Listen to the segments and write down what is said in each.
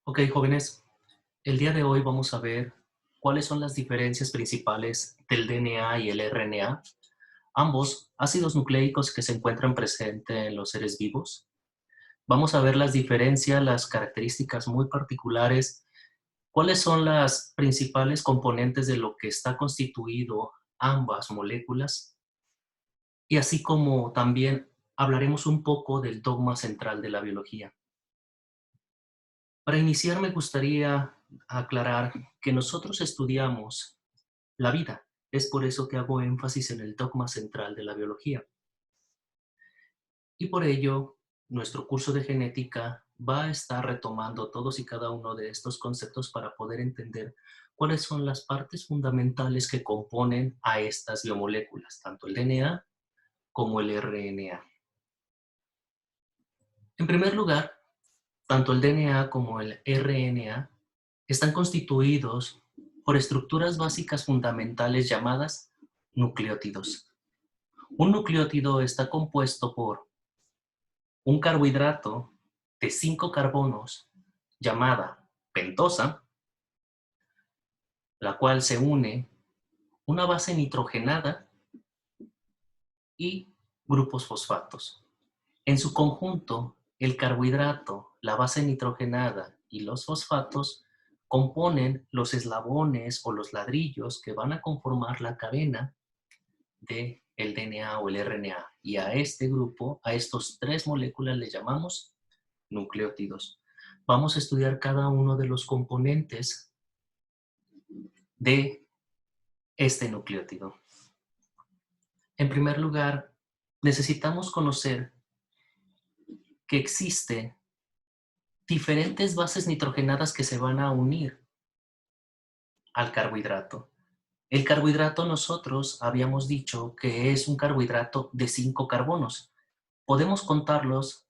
Ok, jóvenes, el día de hoy vamos a ver cuáles son las diferencias principales del DNA y el RNA, ambos ácidos nucleicos que se encuentran presentes en los seres vivos. Vamos a ver las diferencias, las características muy particulares, cuáles son las principales componentes de lo que está constituido ambas moléculas, y así como también hablaremos un poco del dogma central de la biología. Para iniciar me gustaría aclarar que nosotros estudiamos la vida. Es por eso que hago énfasis en el dogma central de la biología. Y por ello, nuestro curso de genética va a estar retomando todos y cada uno de estos conceptos para poder entender cuáles son las partes fundamentales que componen a estas biomoléculas, tanto el DNA como el RNA. En primer lugar, tanto el DNA como el RNA están constituidos por estructuras básicas fundamentales llamadas nucleótidos. Un nucleótido está compuesto por un carbohidrato de 5 carbonos llamada pentosa, la cual se une una base nitrogenada y grupos fosfatos. En su conjunto, el carbohidrato, la base nitrogenada y los fosfatos componen los eslabones o los ladrillos que van a conformar la cadena del DNA o el RNA. Y a este grupo, a estos tres moléculas les llamamos nucleótidos. Vamos a estudiar cada uno de los componentes de este nucleótido. En primer lugar, necesitamos conocer que existen diferentes bases nitrogenadas que se van a unir al carbohidrato. El carbohidrato nosotros habíamos dicho que es un carbohidrato de 5 carbonos. Podemos contarlos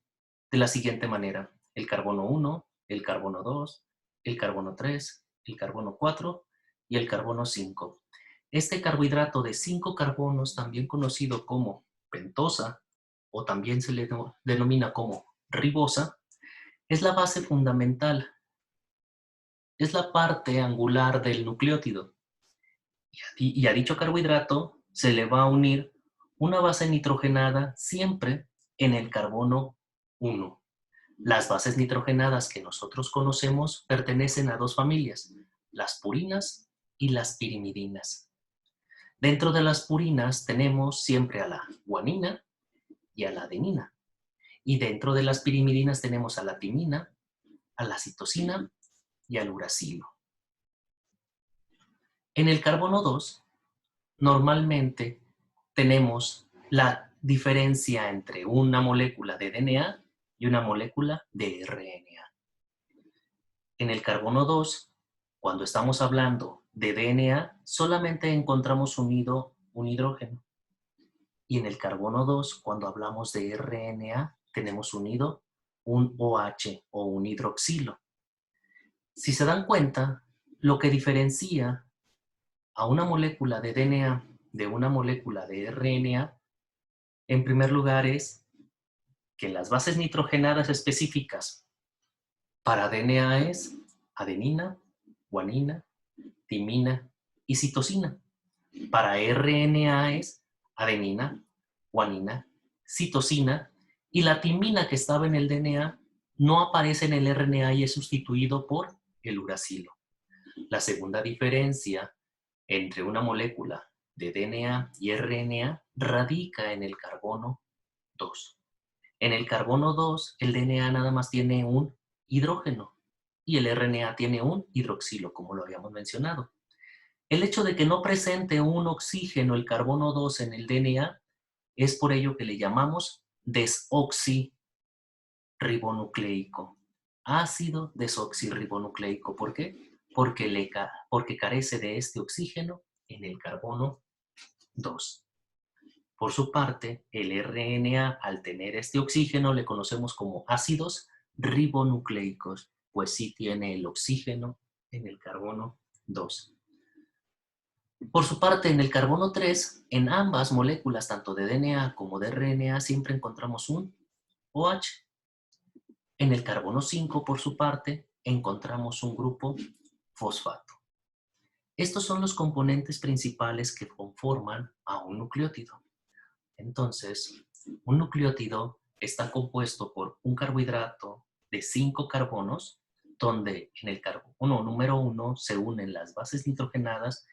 de la siguiente manera: el carbono 1, el carbono 2, el carbono 3, el carbono 4 y el carbono 5. Este carbohidrato de 5 carbonos, también conocido como pentosa o también se le denomina como ribosa, es la base fundamental, es la parte angular del nucleótido. Y a dicho carbohidrato se le va a unir una base nitrogenada siempre en el carbono 1. Las bases nitrogenadas que nosotros conocemos pertenecen a dos familias, las purinas y las pirimidinas. Dentro de las purinas tenemos siempre a la guanina y a la adenina. Y dentro de las pirimidinas tenemos a la timina, a la citosina y al uracilo. En el carbono 2, normalmente tenemos la diferencia entre una molécula de DNA y una molécula de RNA. En el carbono 2, cuando estamos hablando de DNA, solamente encontramos unido un hidrógeno. Y en el carbono 2, cuando hablamos de RNA, tenemos unido un OH o un hidroxilo. Si se dan cuenta, lo que diferencia a una molécula de DNA de una molécula de RNA, en primer lugar es que las bases nitrogenadas específicas para DNA es adenina, guanina, timina y citosina. Para RNA es adenina, guanina, citosina, y la timina que estaba en el DNA no aparece en el RNA y es sustituido por el uracilo. La segunda diferencia entre una molécula de DNA y RNA radica en el carbono 2. En el carbono 2, el DNA nada más tiene un hidrógeno y el RNA tiene un hidroxilo, como lo habíamos mencionado. El hecho de que no presente un oxígeno, el carbono 2, en el DNA, es por ello que le llamamos desoxirribonucleico. Ácido desoxirribonucleico. ¿Por qué? Porque carece de este oxígeno en el carbono 2. Por su parte, el RNA, al tener este oxígeno, le conocemos como ácidos ribonucleicos, pues sí tiene el oxígeno en el carbono 2. Por su parte, en el carbono 3, en ambas moléculas, tanto de DNA como de RNA, siempre encontramos un OH. En el carbono 5, por su parte, encontramos un grupo fosfato. Estos son los componentes principales que conforman a un nucleótido. Entonces, un nucleótido está compuesto por un carbohidrato de 5 carbonos, donde en el carbono número 1 se unen las bases nitrogenadas.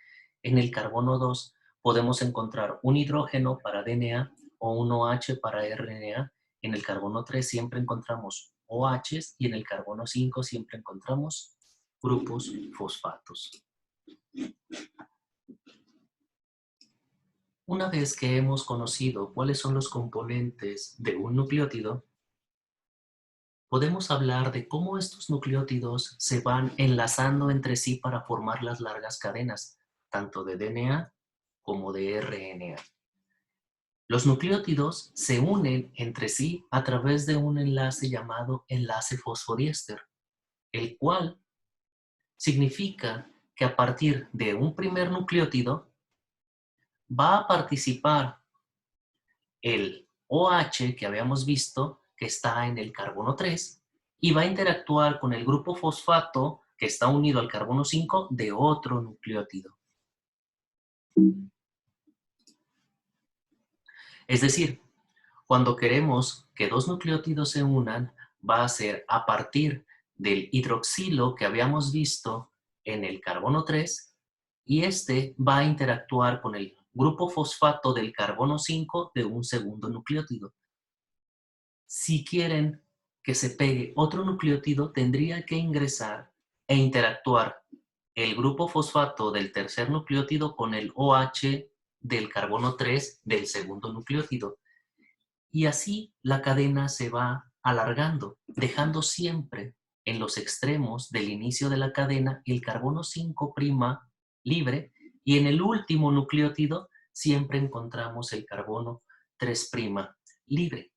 En el carbono 2 podemos encontrar un hidrógeno para DNA o un OH para RNA. En el carbono 3 siempre encontramos OHs y en el carbono 5 siempre encontramos grupos fosfatos. Una vez que hemos conocido cuáles son los componentes de un nucleótido, podemos hablar de cómo estos nucleótidos se van enlazando entre sí para formar las largas cadenas, tanto de DNA como de RNA. Los nucleótidos se unen entre sí a través de un enlace llamado enlace fosfodiéster, el cual significa que a partir de un primer nucleótido va a participar el OH que habíamos visto que está en el carbono 3 y va a interactuar con el grupo fosfato que está unido al carbono 5 de otro nucleótido. Es decir, cuando queremos que dos nucleótidos se unan, va a ser a partir del hidroxilo que habíamos visto en el carbono 3 y este va a interactuar con el grupo fosfato del carbono 5 de un segundo nucleótido. Si quieren que se pegue otro nucleótido, tendría que ingresar e interactuar el grupo fosfato del tercer nucleótido con el OH del carbono 3 del segundo nucleótido. Y así la cadena se va alargando, dejando siempre en los extremos del inicio de la cadena el carbono 5' libre y en el último nucleótido siempre encontramos el carbono 3' libre,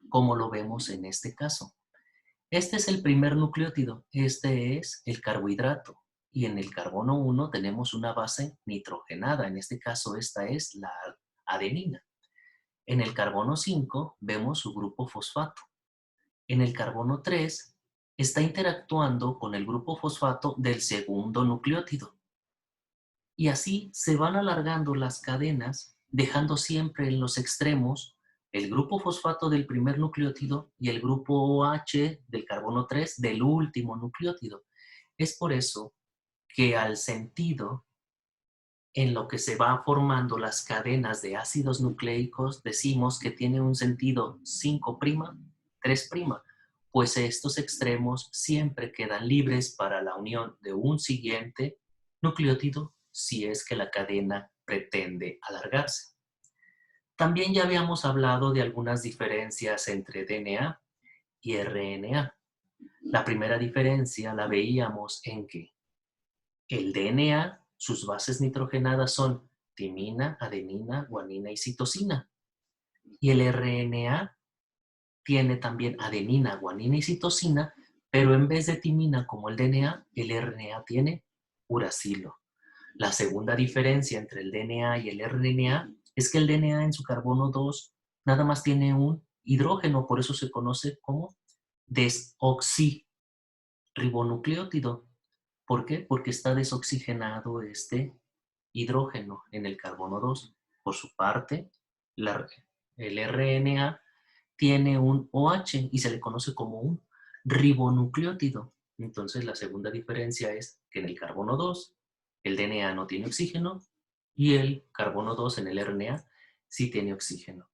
como lo vemos en este caso. Este es el primer nucleótido, este es el carbohidrato y en el carbono 1 tenemos una base nitrogenada, en este caso esta es la adenina. En el carbono 5 vemos su grupo fosfato. En el carbono 3 está interactuando con el grupo fosfato del segundo nucleótido. Y así se van alargando las cadenas, dejando siempre en los extremos el grupo fosfato del primer nucleótido y el grupo OH del carbono 3 del último nucleótido. Es por eso que al sentido en lo que se va formando las cadenas de ácidos nucleicos, decimos que tiene un sentido 5', 3', pues estos extremos siempre quedan libres para la unión de un siguiente nucleótido si es que la cadena pretende alargarse. También ya habíamos hablado de algunas diferencias entre DNA y RNA. La primera diferencia la veíamos en que el DNA, sus bases nitrogenadas son timina, adenina, guanina y citosina. Y el RNA tiene también adenina, guanina y citosina, pero en vez de timina como el DNA, el RNA tiene uracilo. La segunda diferencia entre el DNA y el RNA es que el DNA en su carbono 2 nada más tiene un hidrógeno, por eso se conoce como desoxirribonucleótido. ¿Por qué? Porque está desoxigenado este hidrógeno en el carbono 2. Por su parte, el RNA tiene un OH y se le conoce como un ribonucleótido. Entonces, la segunda diferencia es que en el carbono 2 el DNA no tiene oxígeno y el carbono 2 en el RNA sí tiene oxígeno.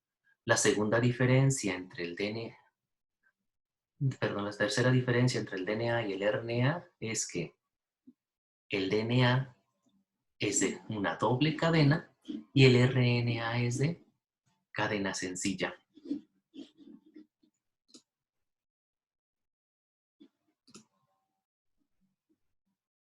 La segunda diferencia entre el DNA, la tercera diferencia entre el DNA y el RNA es que el DNA es de una doble cadena y el RNA es de cadena sencilla.